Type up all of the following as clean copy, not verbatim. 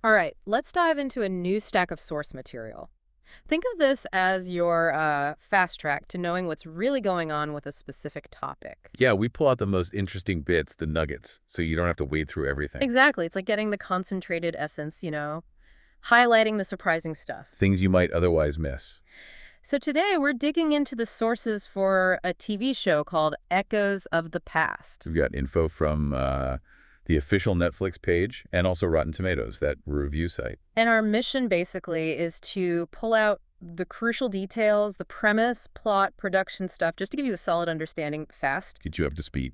All right, let's dive into a new stack of source material. Think of this as your fast track to knowing what's really going on with a specific topic. Yeah, we pull out the most interesting bits, the nuggets, so you don't have to wade through everything. Exactly. It's like getting the concentrated essence, highlighting the surprising stuff. Things you might otherwise miss. So today we're digging into the sources for a TV show called Echoes of the Past. We've got info from the official Netflix page and also Rotten Tomatoes, that review site. And our mission basically is to pull out the crucial details, the premise, plot, production stuff, just to give you a solid understanding fast. Get you up to speed.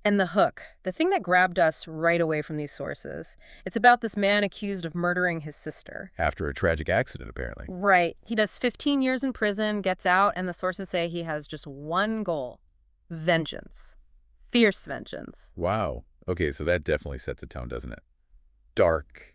And the hook, the thing that grabbed us right away from these sources. It's about this man accused of murdering his sister. After a tragic accident, apparently. Right. He does 15 years in prison, gets out, and the sources say he has just one goal: vengeance. Fierce vengeance. Wow. Okay, so that definitely sets a tone, doesn't it? Dark,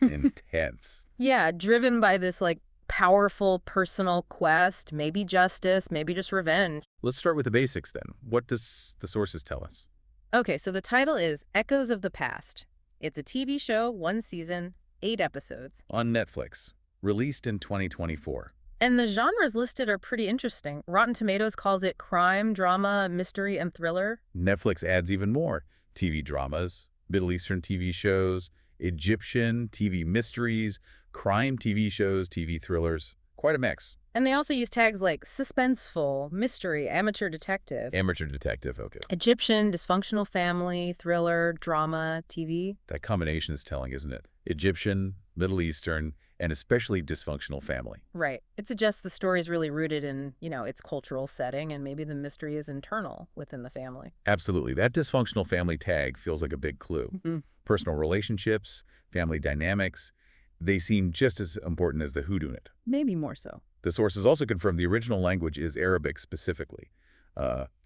intense. Yeah, driven by this, powerful personal quest, maybe justice, maybe just revenge. Let's start with the basics then. What does the sources tell us? Okay, so the title is Echoes of the Past. It's a TV show, one season, 8 episodes. On Netflix, released in 2024. And the genres listed are pretty interesting. Rotten Tomatoes calls it crime, drama, mystery, and thriller. Netflix adds even more. TV dramas, Middle Eastern TV shows, Egyptian TV mysteries, crime TV shows, TV thrillers. Quite a mix. And they also use tags like suspenseful, mystery, amateur detective, Amateur detective, okay. Egyptian, dysfunctional family, thriller, drama, TV. That combination is telling, isn't it? Egyptian, Middle Eastern, and especially dysfunctional family. Right. It suggests the story is really rooted in, its cultural setting, and maybe the mystery is internal within the family. Absolutely. That dysfunctional family tag feels like a big clue. Personal relationships, family dynamics, they seem just as important as the whodunit. Maybe more so. The sources also confirm the original language is Arabic specifically,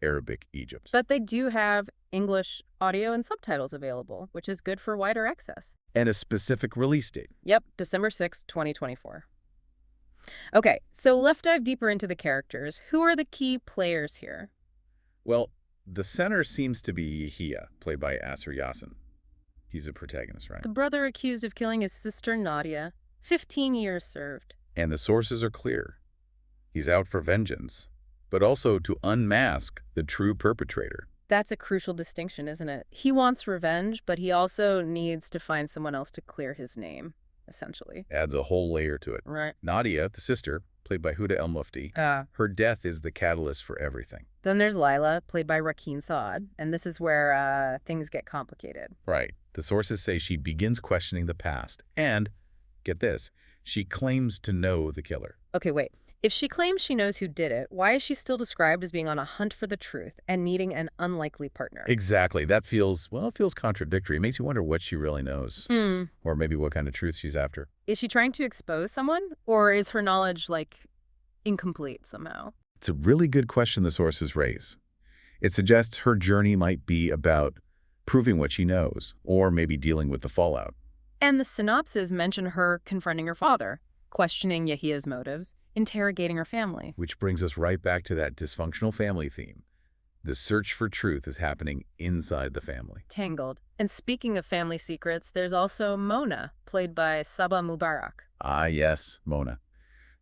Arabic Egypt. But they do have English audio and subtitles available, which is good for wider access. And a specific release date. Yep, December 6th, 2024. Okay, so let's dive deeper into the characters. Who are the key players here? Well, the center seems to be Yahia, played by Asser Yasin. He's the protagonist, right? The brother accused of killing his sister Nadia, 15 years served. And the sources are clear. He's out for vengeance, but also to unmask the true perpetrator. That's a crucial distinction, isn't it? He wants revenge, but he also needs to find someone else to clear his name, essentially. Adds a whole layer to it. Right. Nadia, the sister, played by Huda El-Mufti, her death is the catalyst for everything. Then there's Lila, played by Rakeen Saad, and this is where things get complicated. Right. The sources say she begins questioning the past, and, get this, she claims to know the killer. Okay, wait. If she claims she knows who did it, why is she still described as being on a hunt for the truth and needing an unlikely partner? Exactly. That feels, well, it feels contradictory. It makes you wonder what she really knows. Or maybe what kind of truth she's after. Is she trying to expose someone? Or is her knowledge, incomplete somehow? It's a really good question the sources raise. It suggests her journey might be about proving what she knows, or maybe dealing with the fallout. And the synopses mention her confronting her father, questioning Yahia's motives, interrogating her family. Which brings us right back to that dysfunctional family theme. The search for truth is happening inside the family. Tangled. And speaking of family secrets, there's also Mona, played by Saba Mubarak. Ah, yes, Mona.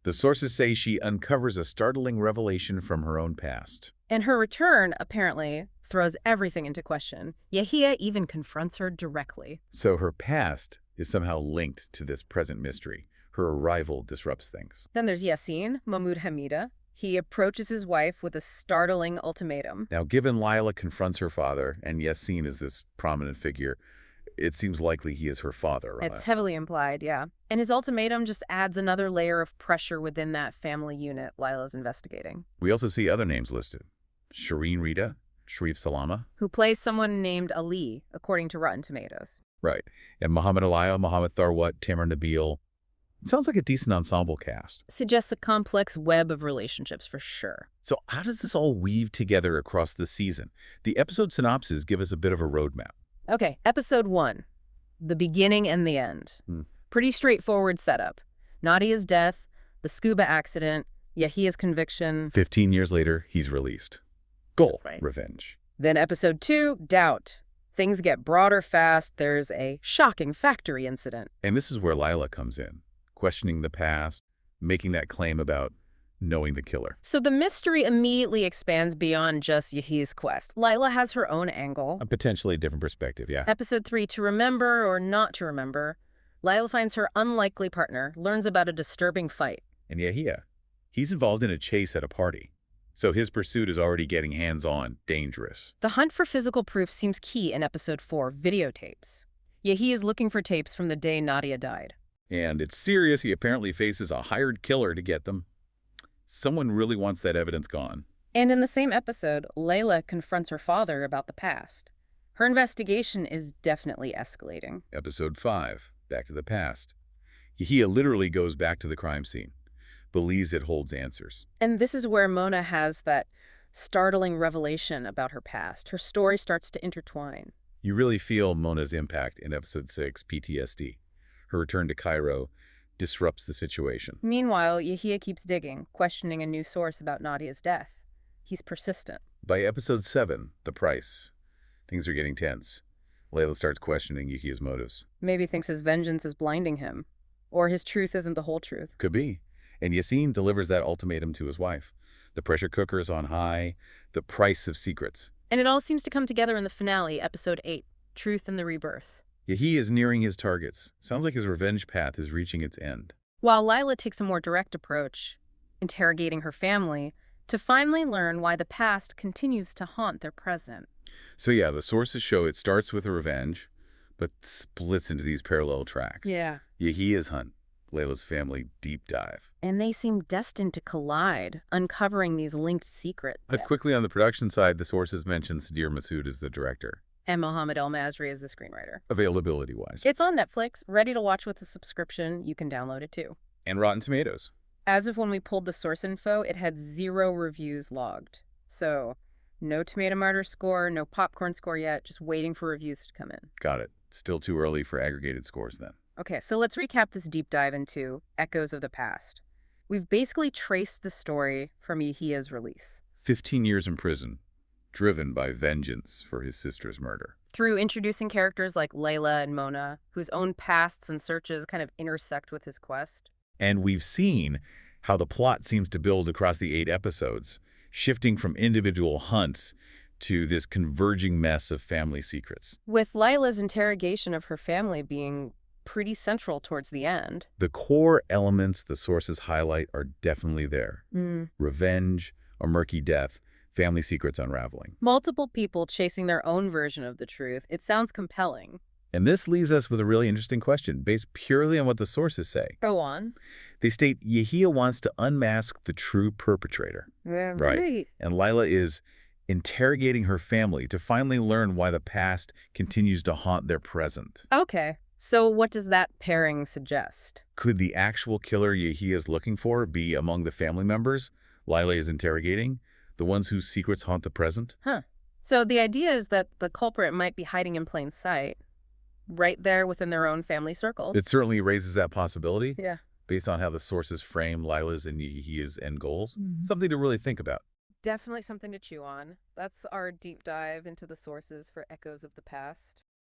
The sources say she uncovers a startling revelation from her own past. And her return, apparently, throws everything into question. Yahia even confronts her directly. So her past is somehow linked to this present mystery. Her arrival disrupts things. Then there's Yasin, Mahmoud Hamida. He approaches his wife with a startling ultimatum. Now, given Lila confronts her father, and Yasin is this prominent figure, it seems likely he is her father. It's heavily implied, yeah. And his ultimatum just adds another layer of pressure within that family unit Lila's investigating. We also see other names listed. Shireen Rita, Sharif Salama. Who plays someone named Ali, according to Rotten Tomatoes. Right. And Muhammad Alaya, Muhammad Tharwat, Tamar Nabil. It sounds like a decent ensemble cast. Suggests a complex web of relationships for sure. So how does this all weave together across the season? The episode synopses give us a bit of a roadmap. Okay, episode 1. The beginning and the end. Pretty straightforward setup. Nadia's death, the scuba accident, Yahia's conviction. 15 years later, he's released. Goal, Right. revenge. Then episode 2, doubt. Things get broader fast. There's a shocking factory incident. And this is where Lila comes in, questioning the past, making that claim about knowing the killer. So the mystery immediately expands beyond just Yahia's quest. Lila has her own angle. A potentially different perspective, yeah. Episode 3, To Remember or Not to Remember, Lila finds her unlikely partner, learns about a disturbing fight. And Yahia, he's involved in a chase at a party. So his pursuit is already getting hands-on, dangerous. The hunt for physical proof seems key in Episode 4, Videotapes. Yahia is looking for tapes from the day Nadia died. And it's serious. He apparently faces a hired killer to get them. Someone really wants that evidence gone. And in the same episode, Layla confronts her father about the past. Her investigation is definitely escalating. Episode 5, Back to the Past. Yahia literally goes back to the crime scene, believes it holds answers. And this is where Mona has that startling revelation about her past. Her story starts to intertwine. You really feel Mona's impact in Episode 6, PTSD. Her return to Cairo disrupts the situation. Meanwhile, Yahia keeps digging, questioning a new source about Nadia's death. He's persistent. By Episode 7, The Price, things are getting tense. Layla starts questioning Yahia's motives. Maybe thinks his vengeance is blinding him. Or his truth isn't the whole truth. Could be. And Yassine delivers that ultimatum to his wife. The pressure cooker is on high, the price of secrets. And it all seems to come together in the finale, Episode 8, Truth and the Rebirth. Yahia is nearing his targets. Sounds like his revenge path is reaching its end. While Lila takes a more direct approach, interrogating her family, to finally learn why the past continues to haunt their present. So yeah, the sources show it starts with a revenge, but splits into these parallel tracks. Yeah. Yahia's hunt, Layla's family deep dive. And they seem destined to collide, uncovering these linked secrets. Quickly on the production side, the sources mention Sadir Masood as the director. And Mohammed El Masri is the screenwriter. Availability-wise. It's on Netflix, ready to watch with a subscription. You can download it too. And Rotten Tomatoes. As of when we pulled the source info, it had 0 reviews logged. So, no Tomato Martyr score, no popcorn score yet, just waiting for reviews to come in. Got it. Still too early for aggregated scores then. Okay, so let's recap this deep dive into Echoes of the Past. We've basically traced the story from Yahia's release. 15 years in prison, driven by vengeance for his sister's murder. Through introducing characters like Layla and Mona, whose own pasts and searches kind of intersect with his quest. And we've seen how the plot seems to build across the 8 episodes, shifting from individual hunts to this converging mess of family secrets. With Layla's interrogation of her family being pretty central towards the end. The core elements the sources highlight are definitely there. Revenge, a murky death, family secrets unraveling. Multiple people chasing their own version of the truth. It sounds compelling. And this leaves us with a really interesting question, based purely on what the sources say. Go on. They state Yahia wants to unmask the true perpetrator. Right. And Lila is interrogating her family to finally learn why the past continues to haunt their present. Okay. So what does that pairing suggest? Could the actual killer Yahia is looking for be among the family members Lila is interrogating, the ones whose secrets haunt the present? So the idea is that the culprit might be hiding in plain sight, right there within their own family circles. It certainly raises that possibility. Yeah. Based on how the sources frame Lila's and Yahia's end goals. Something to really think about. Definitely something to chew on. That's our deep dive into the sources for Echoes of the Past.